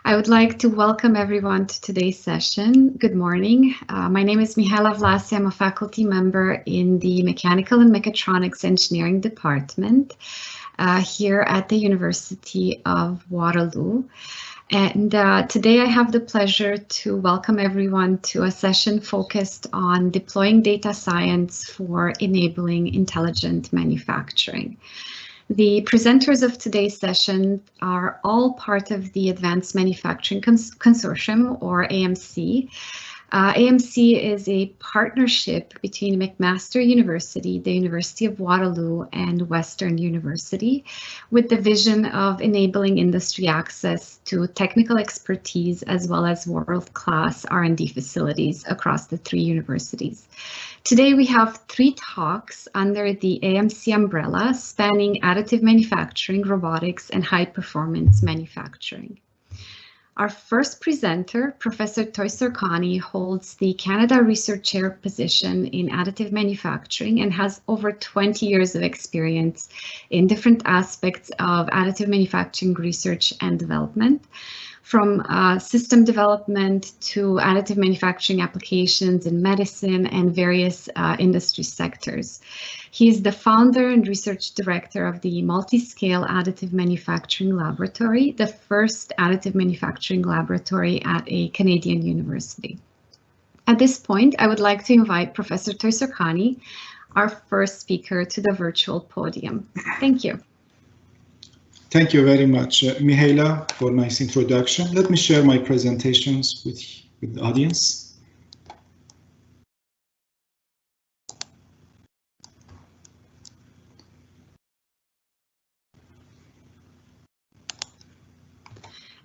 I would like to welcome everyone to today's session. Good morning. My name is Mihaela Vlasi. I'm a faculty member in the Mechanical and Mechatronics Engineering Department here at the University of Waterloo. And today I have the pleasure to welcome everyone to a session focused on deploying data science for enabling intelligent manufacturing. The presenters of today's session are all part of the Advanced Manufacturing Consortium, or AMC. AMC is a partnership between McMaster University, the University of Waterloo, and Western University, with the vision of enabling industry access to technical expertise as well as world-class R&D facilities across the three universities. Today we have three talks under the AMC umbrella spanning additive manufacturing, robotics, and high-performance manufacturing. Our first presenter, Professor Toyserkani, holds the Canada Research Chair position in additive manufacturing and has over 20 years of experience in different aspects of additive manufacturing research and development, from system development to additive manufacturing applications in medicine and various industry sectors. He is the founder and research director of the Multi-Scale Additive Manufacturing Laboratory, the first additive manufacturing laboratory at a Canadian university. At this point, I would like to invite Professor Toyserkani, our first speaker, to the virtual podium. Thank you. Thank you very much, Mihaela, for nice introduction. Let me share my presentations with the audience.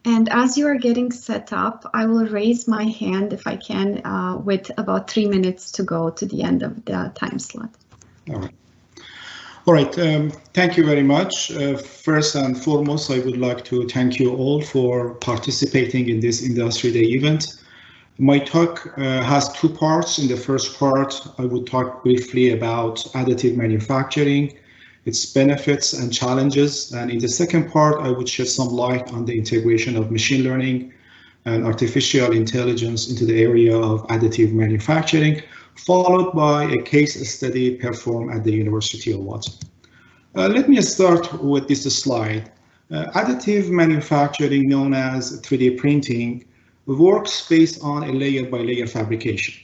And as you are getting set up, I will raise my hand if I can, with about 3 minutes to go to the end of the time slot. All right, thank you very much. First and foremost, I would like to thank you all for participating in this Industry Day event. My talk has two parts. In the first part, I would talk briefly about additive manufacturing, its benefits and challenges. And in the second part, I would shed some light on the integration of machine learning and artificial intelligence into the area of additive manufacturing, followed by a case study performed at the University of Waterloo. Let me start with this slide. Additive manufacturing, known as 3D printing, works based on a layer-by-layer fabrication.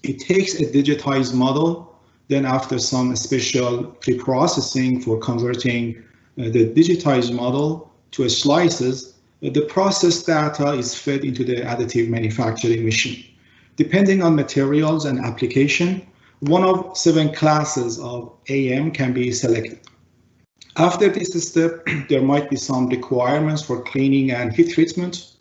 It takes a digitized model, then after some special pre-processing for converting the digitized model to slices, the process data is fed into the additive manufacturing machine. Depending on materials and application, one of 7 classes of AM can be selected. After this step, there might be some requirements for cleaning and heat treatment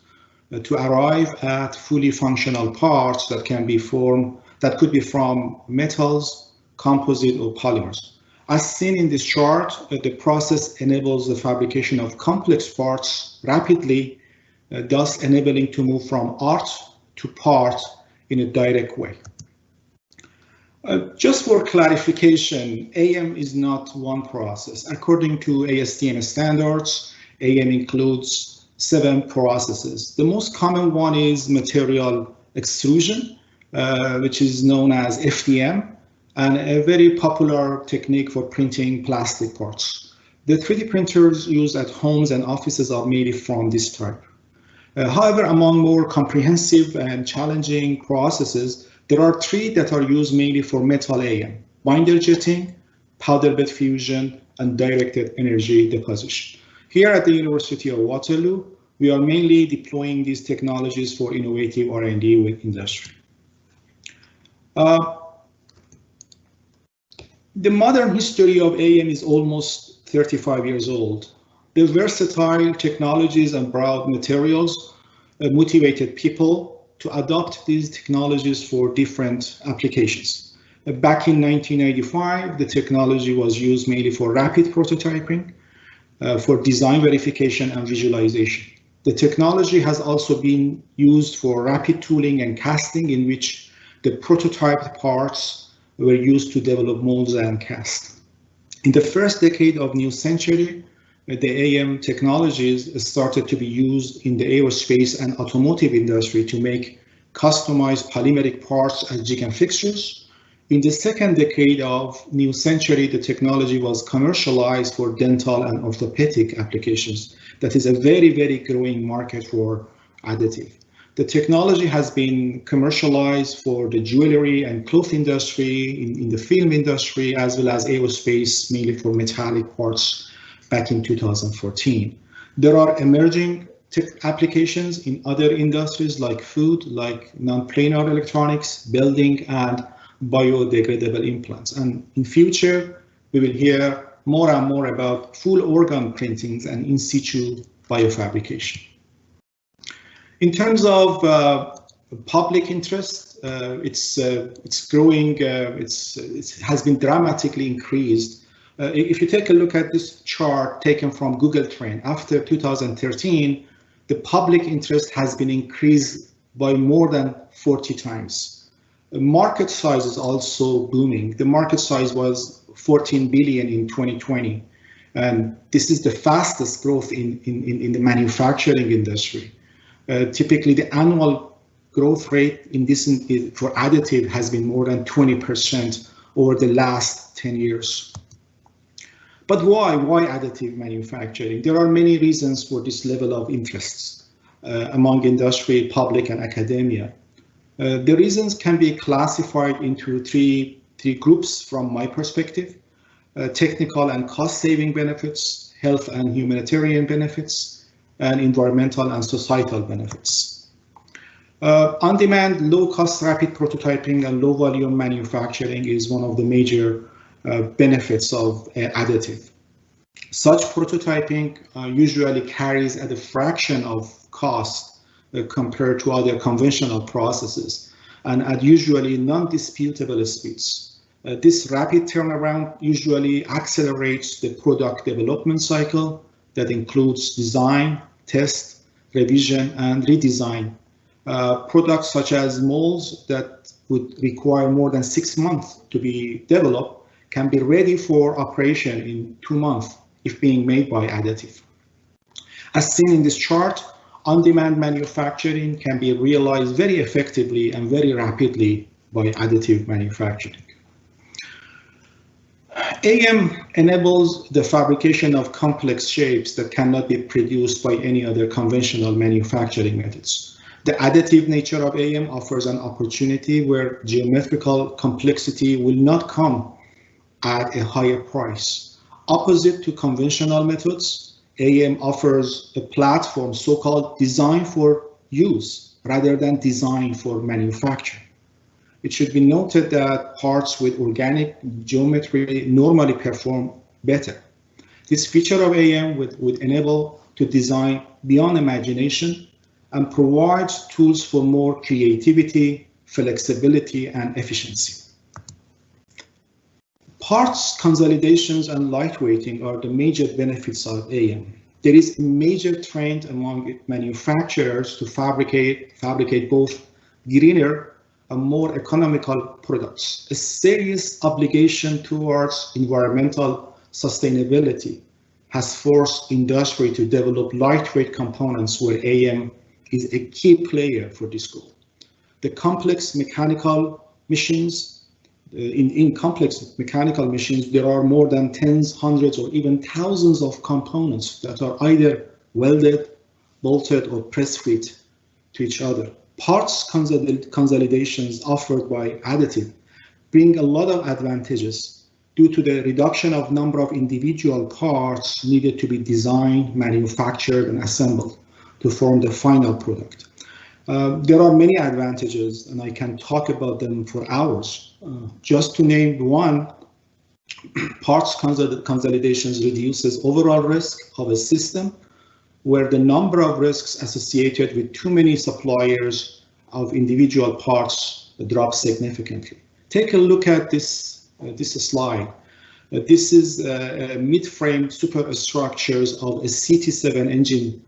to arrive at fully functional parts that could be from metals, composite, or polymers. As seen in this chart, the process enables the fabrication of complex parts rapidly, thus enabling to move from art to part in a direct way. Just for clarification, AM is not one process. According to ASTM standards, AM includes 7 processes. The most common one is material extrusion, which is known as FDM, and a very popular technique for printing plastic parts. The 3D printers used at homes and offices are made from this type. However, among more comprehensive and challenging processes, there are 3 that are used mainly for metal AM: binder jetting, powder bed fusion, and directed energy deposition. Here at the University of Waterloo, we are mainly deploying these technologies for innovative R&D with industry. The modern history of AM is almost 35 years old. The versatile technologies and broad materials motivated people to adopt these technologies for different applications. Back in 1985, the technology was used mainly for rapid prototyping, for design verification and visualization. The technology has also been used for rapid tooling and casting, in which the prototyped parts were used to develop molds and cast. In the first decade of new century, the AM technologies started to be used in the aerospace and automotive industry to make customized polymeric parts as jig and fixtures. In the second decade of new century, the technology was commercialized for dental and orthopedic applications. That is a very, very growing market for additive. The technology has been commercialized for the jewelry and cloth industry, in the film industry, as well as aerospace, mainly for metallic parts back in 2014. There are emerging applications in other industries like food, like non-planar electronics, building, and biodegradable implants. And in future, we will hear more and more about full organ printings and in situ biofabrication. In terms of public interest, it's growing. It has been dramatically increased. If you take a look at this chart taken from Google Trend, after 2013, the public interest has been increased by more than 40 times. The market size is also booming. The market size was 14 billion in 2020, and this is the fastest growth in the manufacturing industry. Typically, the annual growth rate in this for additive has been more than 20% over the last 10 years. But why additive manufacturing? There are many reasons for this level of interest among industry, public, and academia. The reasons can be classified into three groups from my perspective: technical and cost-saving benefits, health and humanitarian benefits, and environmental and societal benefits. On-demand, low-cost, rapid prototyping and low-volume manufacturing is one of the major benefits of additive. Such prototyping usually carries at a fraction of cost compared to other conventional processes, and at usually non-disputable speeds. This rapid turnaround usually accelerates the product development cycle that includes design, test, revision, and redesign. Products such as molds that would require more than 6 months to be developed can be ready for operation in 2 months if being made by additive. As seen in this chart, on-demand manufacturing can be realized very effectively and very rapidly by additive manufacturing. AM enables the fabrication of complex shapes that cannot be produced by any other conventional manufacturing methods. The additive nature of AM offers an opportunity where geometrical complexity will not come at a higher price. Opposite to conventional methods, AM offers a platform so-called design for use rather than design for manufacture. It should be noted that parts with organic geometry normally perform better. This feature of AM would enable to design beyond imagination and provides tools for more creativity, flexibility, and efficiency. Parts consolidations and lightweighting are the major benefits of AM. There is a major trend among manufacturers to fabricate both greener and more economical products. A serious obligation towards environmental sustainability has forced industry to develop lightweight components where AM is a key player for this goal. The complex mechanical machines, in complex mechanical machines, there are more than tens, hundreds, or even thousands of components that are either welded, bolted, or press fit to each other. Parts consolidations offered by additive bring a lot of advantages due to the reduction of number of individual parts needed to be designed, manufactured, and assembled to form the final product. There are many advantages, and I can talk about them for hours. Just to name one, parts consolidations reduces overall risk of a system where the number of risks associated with too many suppliers of individual parts drops significantly. Take a look at this slide. This is mid-frame superstructures of a CT7 engine,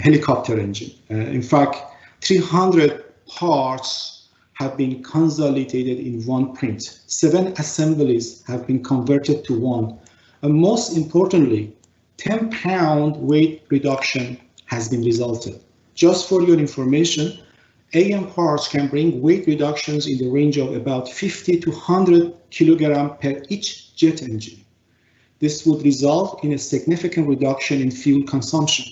helicopter engine. In fact, 300 parts have been consolidated in one print. 7 assemblies have been converted to one. And most importantly, 10-pound weight reduction has been resulted. Just for your information, AM parts can bring weight reductions in the range of about 50 to 100 kilograms per each jet engine. This would result in a significant reduction in fuel consumption.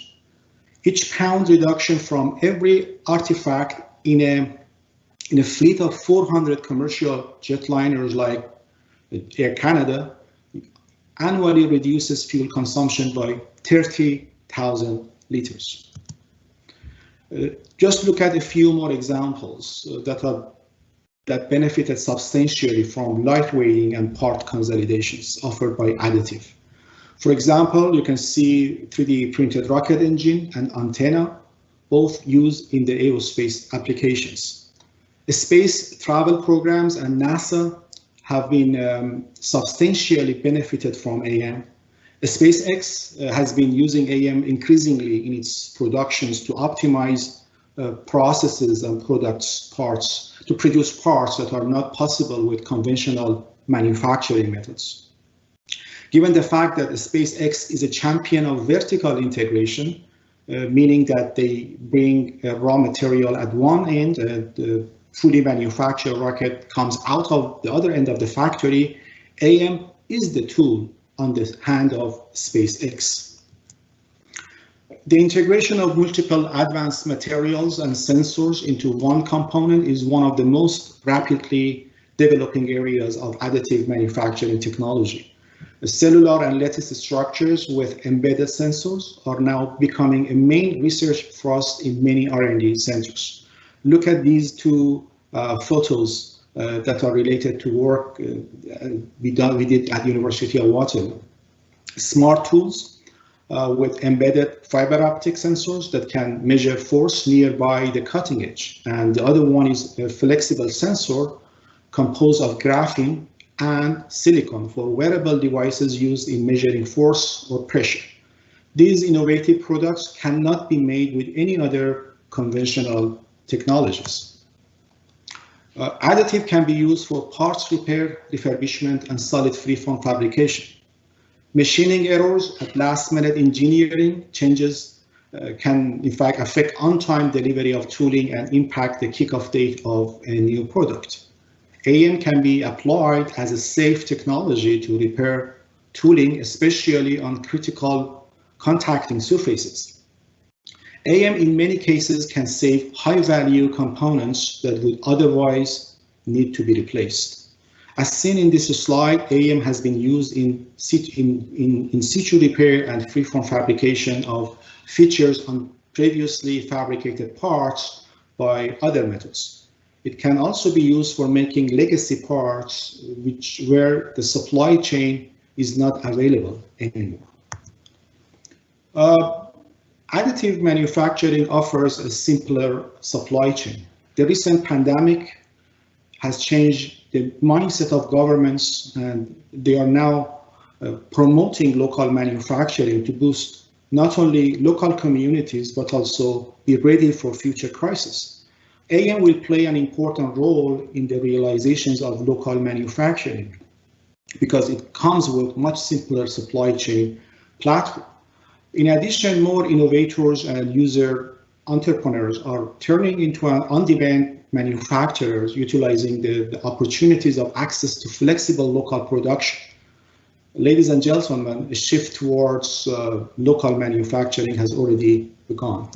Each pound reduction from every artifact in a fleet of 400 commercial jetliners like Air Canada annually reduces fuel consumption by 30,000 liters. Just look at a few more examples that benefited substantially from lightweighting and part consolidations offered by additive. For example, you can see 3D printed rocket engine and antenna, both used in the aerospace applications. The space travel programs and NASA have been substantially benefited from AM. SpaceX has been using AM increasingly in its productions to optimize processes and parts to produce parts that are not possible with conventional manufacturing methods. Given the fact that SpaceX is a champion of vertical integration, meaning that they bring raw material at one end, the fully manufactured rocket comes out of the other end of the factory, AM is the tool on the hand of SpaceX. The integration of multiple advanced materials and sensors into one component is one of the most rapidly developing areas of additive manufacturing technology. The cellular and lattice structures with embedded sensors are now becoming a main research thrust in many R&D centers. Look at these two photos that are related to work we did at the University of Waterloo. Smart tools with embedded fiber optic sensors that can measure force nearby the cutting edge. And the other one is a flexible sensor composed of graphene and silicon for wearable devices used in measuring force or pressure. These innovative products cannot be made with any other conventional technologies. Additive can be used for parts repair, refurbishment, and solid freeform fabrication. Machining errors at last-minute engineering changes can, in fact, affect on-time delivery of tooling and impact the kickoff date of a new product. AM can be applied as a safe technology to repair tooling, especially on critical contacting surfaces. AM in many cases can save high-value components that would otherwise need to be replaced. As seen in this slide, AM has been used in situ repair and freeform fabrication of features on previously fabricated parts by other methods. It can also be used for making legacy parts where the supply chain is not available anymore. Additive manufacturing offers a simpler supply chain. The recent pandemic has changed the mindset of governments, and they are now promoting local manufacturing to boost not only local communities, but also be ready for future crises. AM will play an important role in the realizations of local manufacturing because it comes with much simpler supply chain platform. In addition, more innovators and user entrepreneurs are turning into an on-demand manufacturers, utilizing the opportunities of access to flexible local production. Ladies and gentlemen, a shift towards local manufacturing has already begun.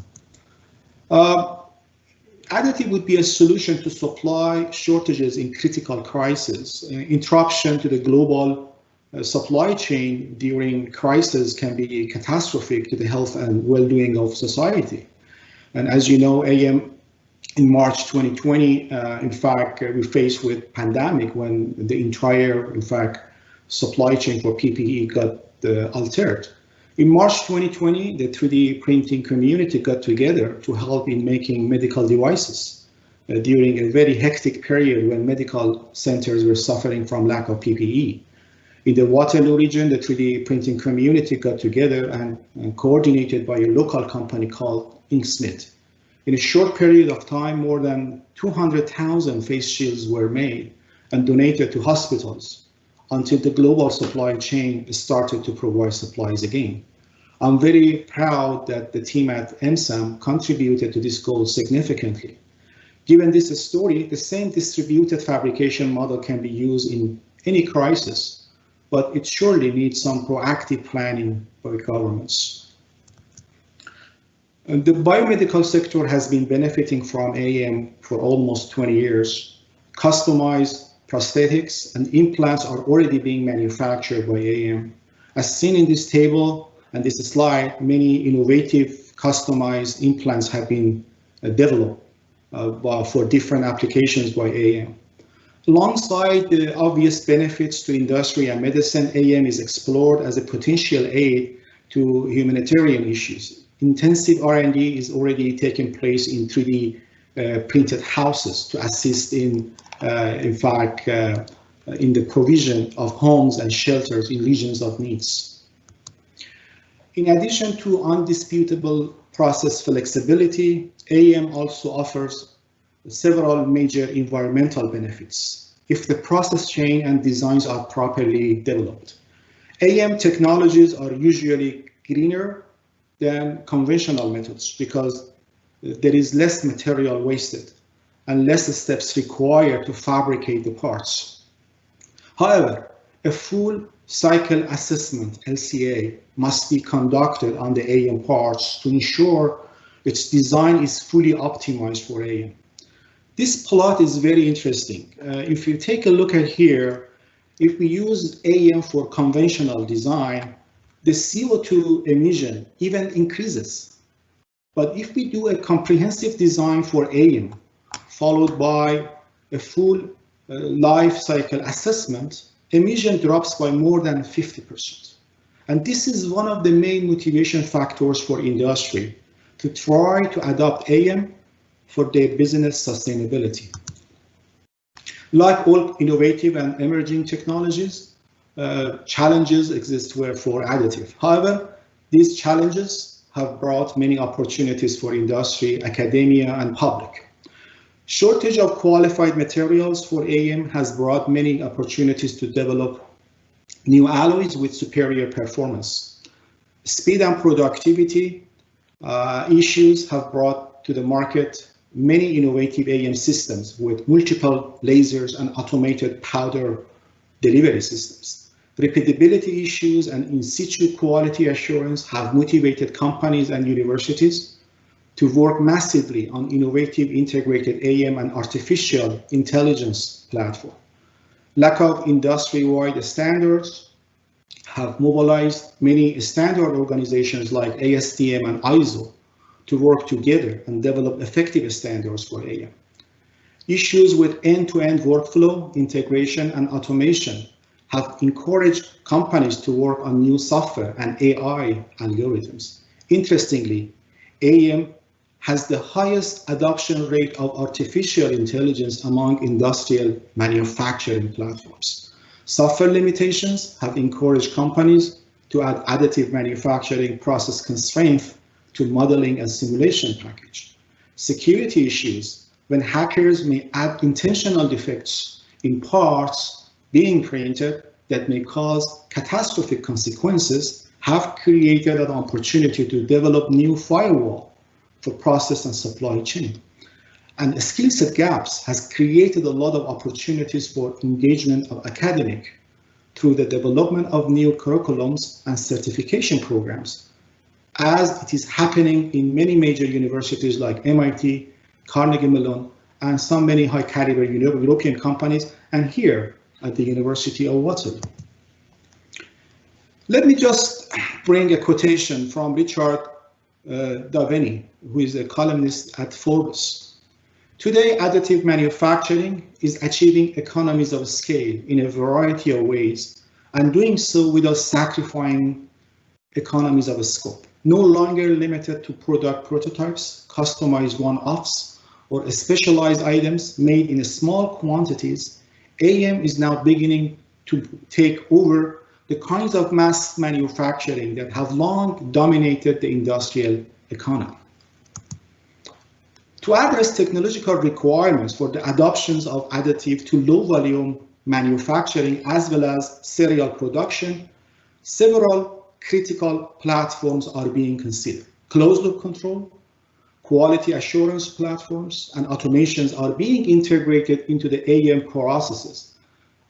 Additive would be a solution to supply shortages in critical crises. Interruption to the global supply chain during crisis can be catastrophic to the health and well-being of society. And as you know, AM in March 2020, in fact, we faced with pandemic when the entire, in fact, supply chain for PPE got altered. In March 2020, the 3D printing community got together to help in making medical devices during a very hectic period when medical centers were suffering from lack of PPE. In the Waterloo region, the 3D printing community got together and coordinated by a local company called Inksmith. In a short period of time, more than 200,000 face shields were made and donated to hospitals until the global supply chain started to provide supplies again. I'm very proud that the team at MSAM contributed to this goal significantly. Given this story, the same distributed fabrication model can be used in any crisis, but it surely needs some proactive planning by governments. And the biomedical sector has been benefiting from AAM for almost 20 years. Customized prosthetics and implants are already being manufactured by AAM. As seen in this table and this slide, many innovative customized implants have been developed for different applications by AAM. Alongside the obvious benefits to industry and medicine, AAM is explored as a potential aid to humanitarian issues. Intensive R&D is already taking place in 3D printed houses to assist in fact, in the provision of homes and shelters in regions of needs. In addition to undisputable process flexibility, AAM also offers several major environmental benefits if the process chain and designs are properly developed. AAM technologies are usually greener than conventional methods because there is less material wasted and less steps required to fabricate the parts. However, a full cycle assessment, LCA, must be conducted on the AAM parts to ensure its design is fully optimized for AAM. This plot is very interesting. If you take a look at here, if we use AAM for conventional design, the CO2 emission even increases. But if we do a comprehensive design for AAM, followed by a full life cycle assessment, emission drops by more than 50%. And this is one of the main motivation factors for industry to try to adopt AAM for their business sustainability. Like all innovative and emerging technologies, challenges exist for additive. However, these challenges have brought many opportunities for industry, academia, and public. Shortage of qualified materials for AAM has brought many opportunities to develop new alloys with superior performance. Speed and productivity issues have brought to the market many innovative AAM systems with multiple lasers and automated powder delivery systems. Repeatability issues and in situ quality assurance have motivated companies and universities to work massively on innovative integrated AAM and artificial intelligence platform. Lack of industry-wide standards have mobilized many standard organizations like ASTM and ISO to work together and develop effective standards for AAM. Issues with end-to-end workflow, integration, and automation have encouraged companies to work on new software and AI algorithms. Interestingly, AAM has the highest adoption rate of artificial intelligence among industrial manufacturing platforms. Software limitations have encouraged companies to add additive manufacturing process constraints to modeling and simulation package. Security issues, when hackers may add intentional defects in parts being printed that may cause catastrophic consequences, have created an opportunity to develop new firewall for process and supply chain. And skill set gaps has created a lot of opportunities for engagement of academic through the development of new curriculums and certification programs, as it is happening in many major universities like MIT, Carnegie Mellon, and some many high caliber European companies, and here at the University of Waterloo. Let me just bring a quotation from Richard Daveni, who is a columnist at Forbes. Today, additive manufacturing is achieving economies of scale in a variety of ways, and doing so without sacrificing economies of scope. No longer limited to product prototypes, customized one-offs, or specialized items made in small quantities, AAM is now beginning to take over the kinds of mass manufacturing that have long dominated the industrial economy. To address technological requirements for the adoptions of additive to low volume manufacturing as well as serial production, several critical platforms are being considered. Closed loop control, quality assurance platforms, and automations are being integrated into the AM processes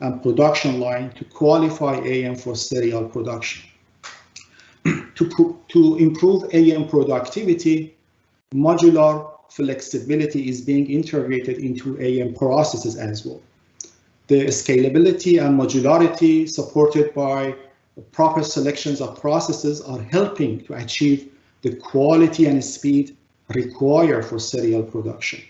and production line to qualify AM for serial production. To improve AM productivity, modular flexibility is being integrated into AM processes as well. The scalability and modularity supported by proper selections of processes are helping to achieve the quality and speed required for serial production.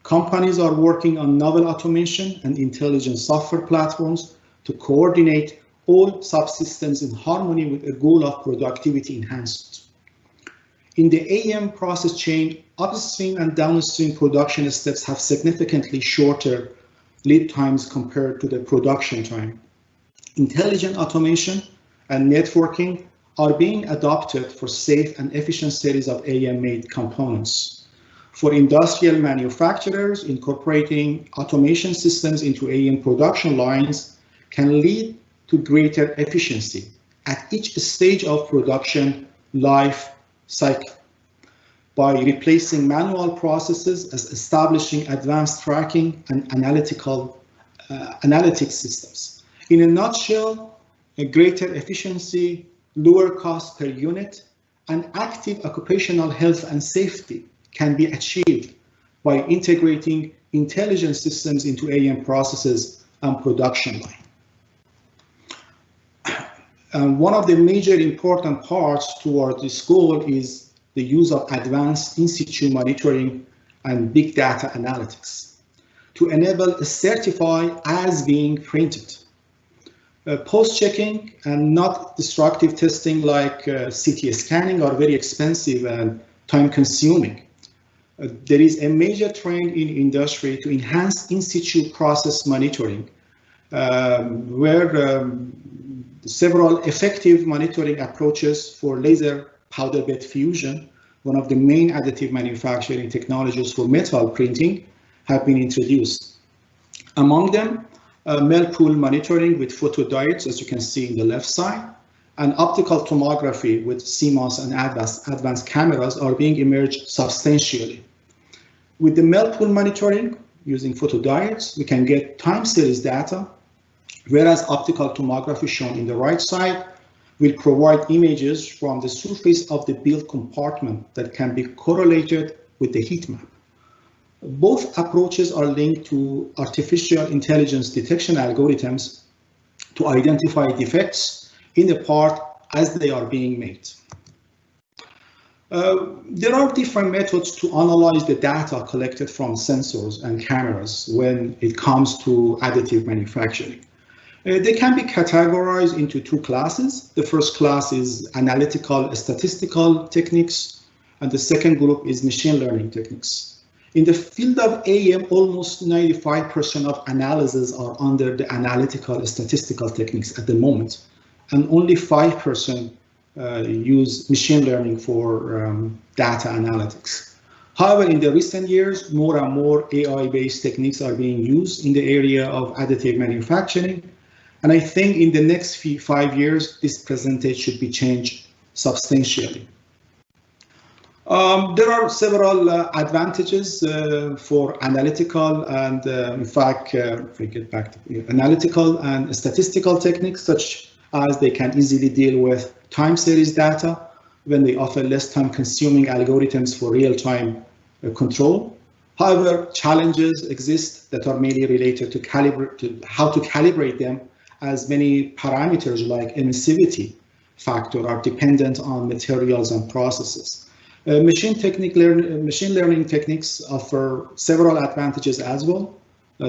Companies are working on novel automation and intelligent software platforms to coordinate all subsystems in harmony with a goal of productivity enhancement. In the AM process chain, upstream and downstream production steps have significantly shorter lead times compared to the production time. Intelligent automation and networking are being adopted for safe and efficient series of AM-made components. For industrial manufacturers, incorporating automation systems into AM production lines can lead to greater efficiency at each stage of production life cycle by replacing manual processes as establishing advanced tracking and analytics systems. In a nutshell, a greater efficiency, lower cost per unit, and active occupational health and safety can be achieved by integrating intelligent systems into AM processes and production line. One of the major important parts toward this goal is the use of advanced in-situ monitoring and big data analytics to enable a certify as being printed. Post-checking and not destructive testing like CT scanning are very expensive and time-consuming. There is a major trend in industry to enhance in-situ process monitoring, where several effective monitoring approaches for laser powder bed fusion, one of the main additive manufacturing technologies for metal printing, have been introduced. Among them, melt pool monitoring with photodiodes, as you can see in the left side, and optical tomography with CMOS and advanced cameras are being emerged substantially. With the melt pool monitoring using photodiodes, we can get time series data, whereas optical tomography shown in the right side will provide images from the surface of the build compartment that can be correlated with the heat map. Both approaches are linked to artificial intelligence detection algorithms to identify defects in the part as they are being made. There are different methods to analyze the data collected from sensors and cameras when it comes to additive manufacturing. They can be categorized into two classes. The first class is analytical statistical techniques, and the second group is machine learning techniques. In the field of AM, almost 95% of analyses are under the analytical statistical techniques at the moment, and only 5% use machine learning for data analytics. However, in the recent years, more and more AI-based techniques are being used in the area of additive manufacturing. And I think in the next 5 years, this percentage should be changed substantially. There are several advantages for analytical and, in fact, if we get back to analytical and statistical techniques, such as they can easily deal with time series data when they offer less time-consuming algorithms for real-time control. However, challenges exist that are mainly related to how to calibrate them, as many parameters like emissivity factor are dependent on materials and processes. Machine learning techniques offer several advantages as well,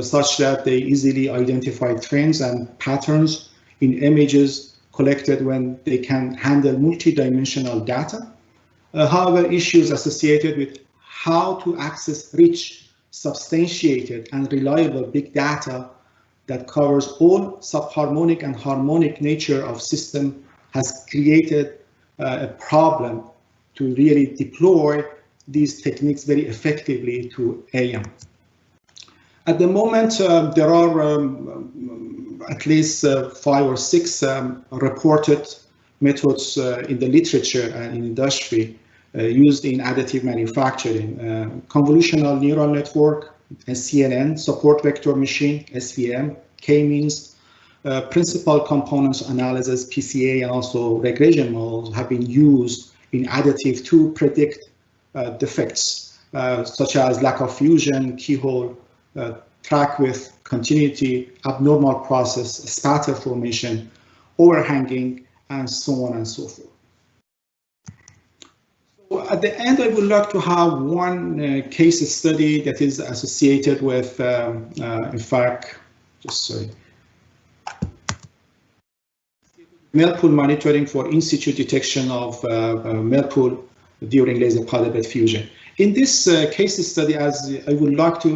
such that they easily identify trends and patterns in images collected when they can handle multi-dimensional data. However, issues associated with how to access rich, substantiated, and reliable big data that covers all subharmonic and harmonic nature of system has created a problem to really deploy these techniques very effectively to AM. At the moment, there are at least 5 or 6 reported methods in the literature and in industry used in additive manufacturing. Convolutional neural network, CNN, support vector machine, SVM, K-means, principal components analysis, PCA, and also regression models have been used in additive to predict defects, such as lack of fusion, keyhole, track width, continuity, abnormal process, spatter formation, overhanging, and so on and so forth. So at the end, I would like to have one case study that is associated with, in fact, Whirlpool monitoring for in situ detection of Whirlpool during laser powder bed fusion. In this case study, as I would like to,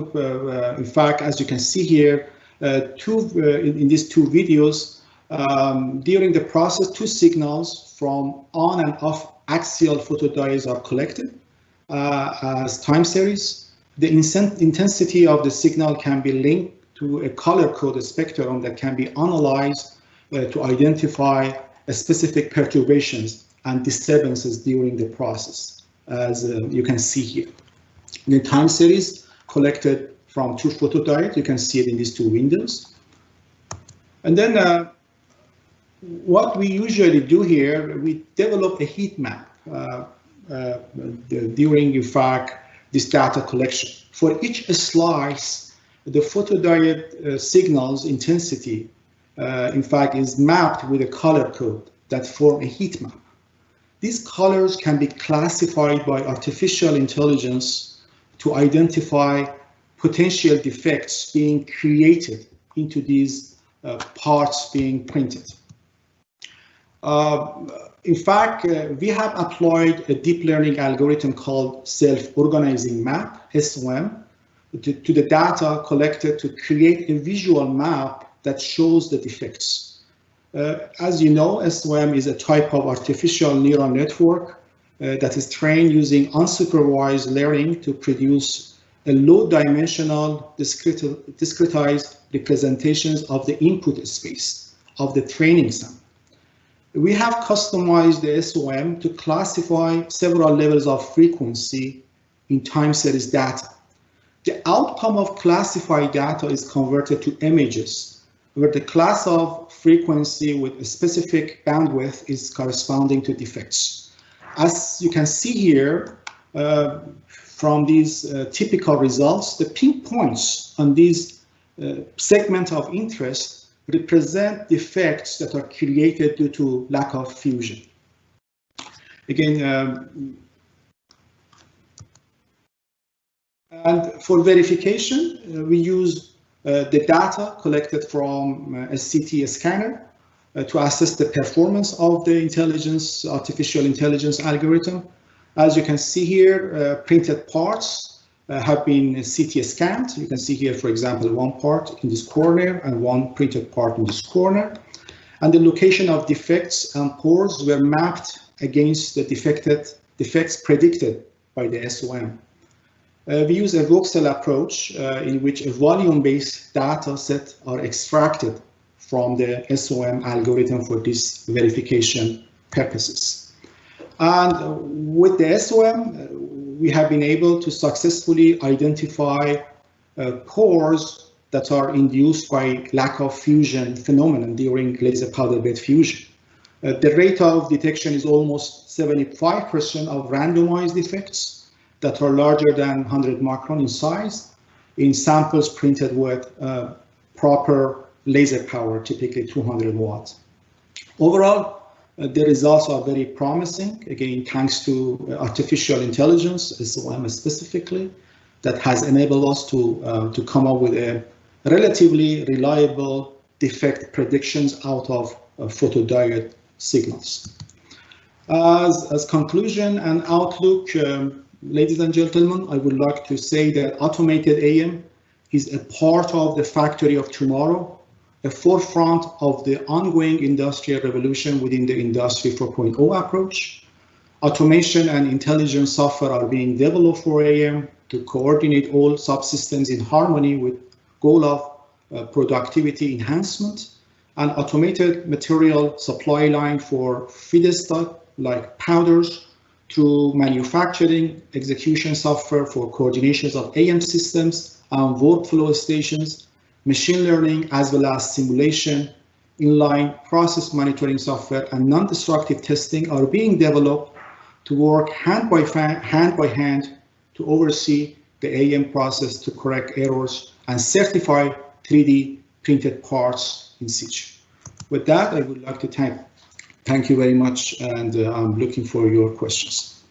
in fact, as you can see here, in these two videos, during the process, two signals from on and off axial photodiodes are collected as time series. The intensity of the signal can be linked to a color-coded spectrum that can be analyzed to identify specific perturbations and disturbances during the process, as you can see here. The time series collected from two photodiodes, you can see it in these two windows. And then what we usually do here, we develop a heat map during, in fact, this data collection. For each slice, the photodiode signals intensity, in fact, is mapped with a color code that form a heat map. These colors can be classified by artificial intelligence to identify potential defects being created into these parts being printed. In fact, we have applied a deep learning algorithm called self-organizing map, SOM, to the data collected to create a visual map that shows the defects. As you know, SOM is a type of artificial neural network that is trained using unsupervised learning to produce a low-dimensional discretized representations of the input space of the training sample. We have customized the SOM to classify several levels of frequency in time series data. The outcome of classified data is converted to images, where the class of frequency with a specific bandwidth is corresponding to defects. As you can see here, from these typical results, the pink points on these segments of interest represent defects that are created due to lack of fusion. Again, and for verification, we use the data collected from a CT scanner to assess the performance of the artificial intelligence algorithm. As you can see here, printed parts have been CT scanned. You can see here, for example, one part in this corner and one printed part in this corner. And the location of defects and pores were mapped against the defects predicted by the SOM. We use a voxel approach in which a volume-based data set are extracted from the SOM algorithm for these verification purposes. And with the SOM, we have been able to successfully identify pores that are induced by lack of fusion phenomenon during laser powder bed fusion. The rate of detection is almost 75% of randomized defects that are larger than 100 micron in size in samples printed with proper laser power, typically 200 watts. Overall, the results are very promising, again, thanks to artificial intelligence, SOM specifically, that has enabled us to come up with a relatively reliable defect predictions out of photodiode signals. As conclusion and outlook, ladies and gentlemen, I would like to say that automated AM is a part of the factory of tomorrow, a forefront of the ongoing industrial revolution within the Industry 4.0 approach. Automation and intelligent software are being developed for AM to coordinate all subsystems in harmony with goal of productivity enhancement an automated material supply line for feedstock like powders, to manufacturing execution software for coordinations of AM systems and workflow stations, machine learning, as well as simulation, inline process monitoring software, and non-destructive testing are being developed to work hand by hand to oversee the AM process to correct errors and certify 3D printed parts in situ. With that, I would like to thank you very much, and I'm looking for your questions.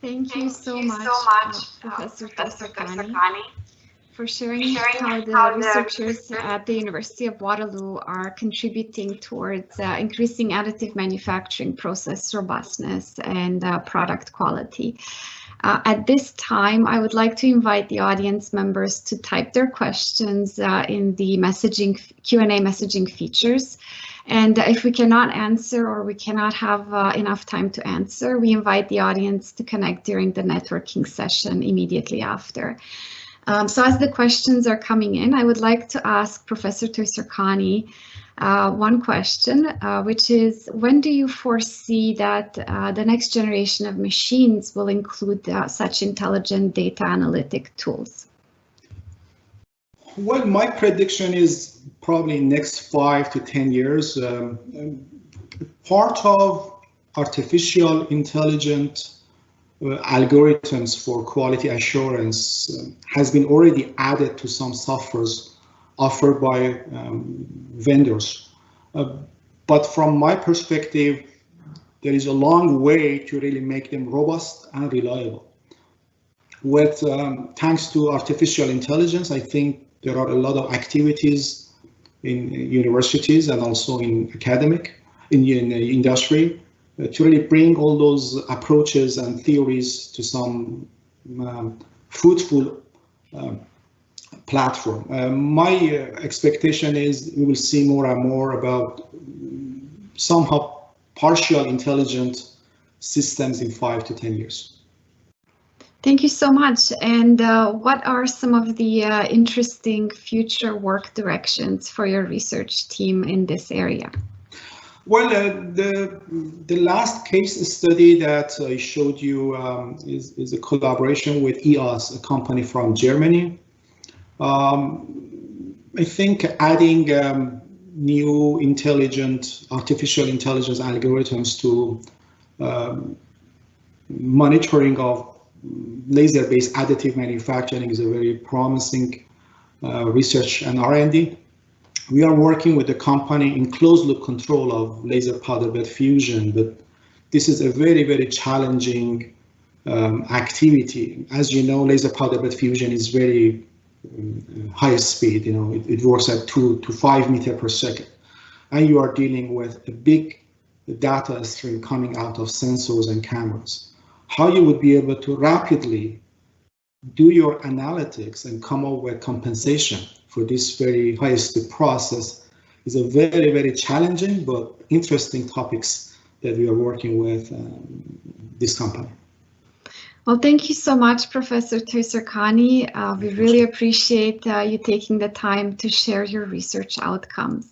Thank you so much, Professor Toyserkani, for sharing how the researchers at the University of Waterloo are contributing towards increasing additive manufacturing process robustness and product quality. At this time, I would like to invite the audience members to type their questions in the Q&A messaging features. And if we cannot answer or we cannot have enough time to answer, we invite the audience to connect during the networking session immediately after. So as the questions are coming in, I would like to ask Professor Toyserkani one question, which is, when do you foresee that the next generation of machines will include such intelligent data analytic tools? Well, my prediction is probably next 5 to 10 years. Part of artificial intelligent algorithms for quality assurance has been already added to some softwares offered by vendors. But from my perspective, there is a long way to really make them robust and reliable. With thanks to artificial intelligence, I think there are a lot of activities in universities and also in industry to really bring all those approaches and theories to some fruitful platform. My expectation is we will see more and more about somehow partial intelligent systems in 5 to 10 years. Thank you so much. And what are some of the interesting future work directions for your research team in this area? Well, the last case study that I showed you is a collaboration with EOS, a company from Germany. I think adding new artificial intelligence algorithms to monitoring of laser-based additive manufacturing is a very promising research and R&D. We are working with the company in closed-loop control of laser powder bed fusion, but this is a very, very challenging activity. As you know, laser powder bed fusion is very high speed. You know, it works at 2 to 5 meters per second, and you are dealing with a big data stream coming out of sensors and cameras. How you would be able to rapidly do your analytics and come up with compensation for this very high speed process is a very, very challenging but interesting topics that we are working with this company. Well, thank you so much, Professor Toyserkani. We really appreciate you taking the time to share your research outcomes.